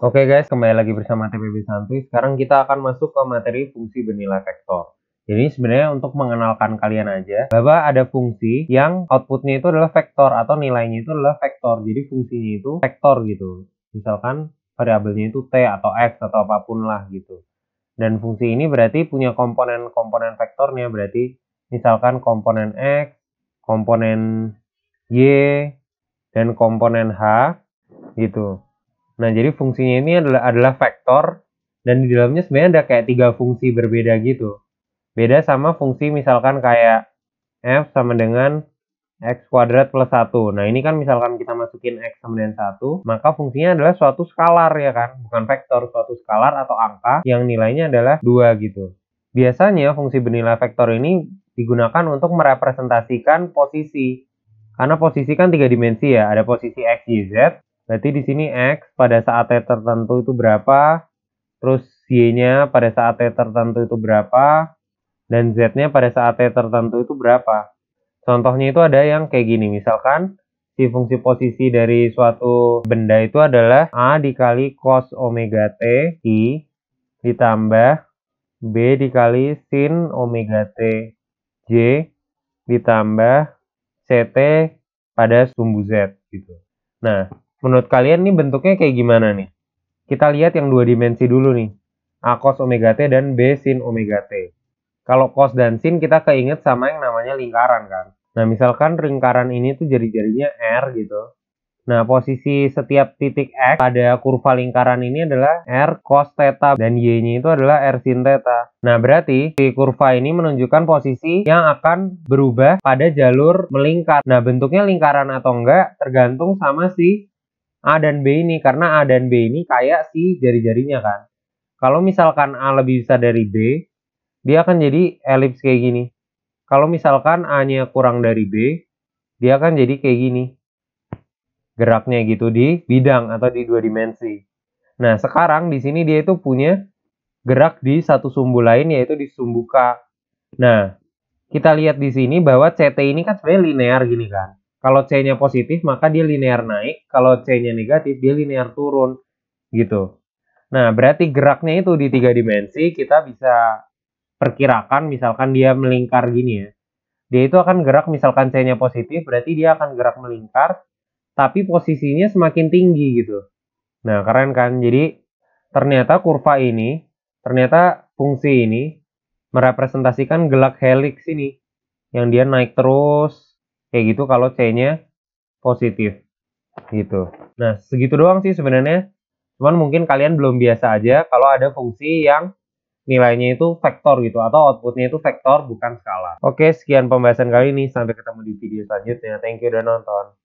Oke guys, kembali lagi bersama TPB Santuy. Sekarang kita akan masuk ke materi fungsi bernilai vektor. Jadi sebenarnya untuk mengenalkan kalian aja, bahwa ada fungsi yang outputnya itu adalah vektor atau nilainya itu adalah vektor. Jadi fungsinya itu vektor gitu. Misalkan variabelnya itu t atau x atau apapun lah gitu. Dan fungsi ini berarti punya komponen-komponen vektornya. Berarti misalkan komponen x, komponen y, dan komponen h gitu. Nah, jadi fungsinya ini adalah vektor, dan di dalamnya sebenarnya ada kayak 3 fungsi berbeda gitu. Beda sama fungsi misalkan kayak f sama dengan x kuadrat plus 1. Nah, ini kan misalkan kita masukin x sama dengan 1, maka fungsinya adalah suatu skalar ya kan, bukan vektor, suatu skalar atau angka yang nilainya adalah 2 gitu. Biasanya fungsi bernilai vektor ini digunakan untuk merepresentasikan posisi. Karena posisi kan 3 dimensi ya, ada posisi x, y, z. Berarti di sini x pada saat t tertentu itu berapa, terus y-nya pada saat t tertentu itu berapa, dan z-nya pada saat t tertentu itu berapa. Contohnya itu ada yang kayak gini, misalkan si fungsi posisi dari suatu benda itu adalah a dikali cos omega t i ditambah b dikali sin omega t j ditambah ct pada sumbu z gitu. Nah, menurut kalian nih bentuknya kayak gimana nih? Kita lihat yang 2 dimensi dulu nih. A cos omega t dan B sin omega t. Kalau cos dan sin kita keinget sama yang namanya lingkaran kan. Nah, misalkan lingkaran ini tuh jari-jarinya R gitu. Nah, posisi setiap titik X pada kurva lingkaran ini adalah R cos theta dan Y-nya itu adalah R sin theta. Nah, berarti si kurva ini menunjukkan posisi yang akan berubah pada jalur melingkar. Nah, bentuknya lingkaran atau enggak tergantung sama si A dan B ini, karena A dan B ini kayak si jari-jarinya kan. Kalau misalkan A lebih besar dari B, dia akan jadi elips kayak gini. Kalau misalkan A-nya kurang dari B, dia akan jadi kayak gini. Geraknya gitu di bidang atau di 2 dimensi. Nah, sekarang di sini dia itu punya gerak di satu sumbu lain, yaitu di sumbu K. Nah, kita lihat di sini bahwa CT ini kan sebenarnya linear gini kan. Kalau C-nya positif, maka dia linear naik. Kalau C-nya negatif, dia linear turun. Gitu. Nah, berarti geraknya itu di 3 dimensi, kita bisa perkirakan misalkan dia melingkar gini ya. Dia itu akan gerak misalkan C-nya positif, berarti dia akan gerak melingkar, tapi posisinya semakin tinggi gitu. Nah, keren kan? Jadi, ternyata kurva ini, ternyata fungsi ini merepresentasikan gelak helix ini. Yang dia naik terus, kayak gitu kalau C-nya positif. Gitu. Nah, segitu doang sih sebenarnya. Cuman mungkin kalian belum biasa aja kalau ada fungsi yang nilainya itu vektor gitu, atau outputnya itu vektor bukan skala. Oke, sekian pembahasan kali ini. Sampai ketemu di video selanjutnya. Thank you udah nonton.